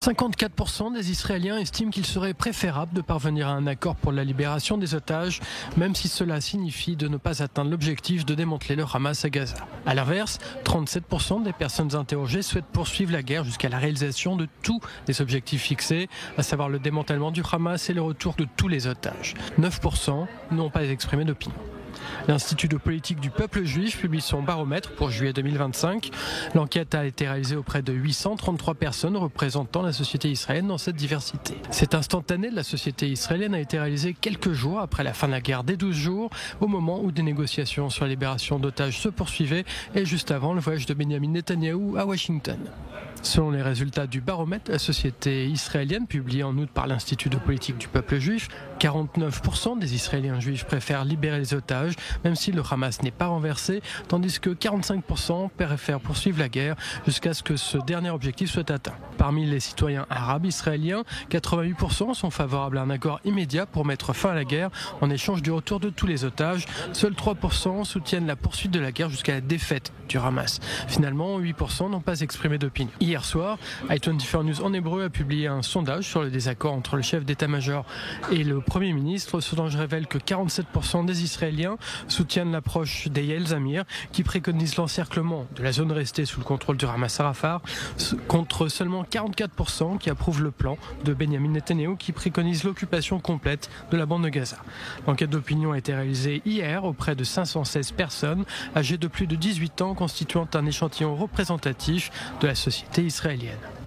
54% des Israéliens estiment qu'il serait préférable de parvenir à un accord pour la libération des otages, même si cela signifie de ne pas atteindre l'objectif de démanteler le Hamas à Gaza. A l'inverse, 37% des personnes interrogées souhaitent poursuivre la guerre jusqu'à la réalisation de tous les objectifs fixés, à savoir le démantèlement du Hamas et le retour de tous les otages. 9% n'ont pas exprimé d'opinion. L'Institut de politique du peuple juif publie son baromètre pour juillet 2025. L'enquête a été réalisée auprès de 833 personnes représentant la société israélienne dans cette diversité. Cet instantané de la société israélienne a été réalisé quelques jours après la fin de la guerre des 12 jours, au moment où des négociations sur la libération d'otages se poursuivaient et juste avant le voyage de Benjamin Netanyahou à Washington. Selon les résultats du baromètre de la société israélienne publié en août par l'Institut de politique du peuple juif, 49% des Israéliens juifs préfèrent libérer les otages, même si le Hamas n'est pas renversé, tandis que 45% préfèrent poursuivre la guerre jusqu'à ce que ce dernier objectif soit atteint. Parmi les citoyens arabes israéliens, 88% sont favorables à un accord immédiat pour mettre fin à la guerre en échange du retour de tous les otages. Seuls 3% soutiennent la poursuite de la guerre jusqu'à la défaite du Hamas. Finalement, 8% n'ont pas exprimé d'opinion. Hier soir, i24 News en hébreu a publié un sondage sur le désaccord entre le chef d'état-major et le Premier ministre. Ce sondage révèle que 47% des Israéliens soutiennent l'approche d'Eyal Zamir qui préconise l'encerclement de la zone restée sous le contrôle du Hamas à Rafah, contre seulement 44% qui approuvent le plan de Benjamin Netanyahou qui préconise l'occupation complète de la bande de Gaza. L'enquête d'opinion a été réalisée hier auprès de 516 personnes âgées de plus de 18 ans, constituant un échantillon représentatif de la société israélienne.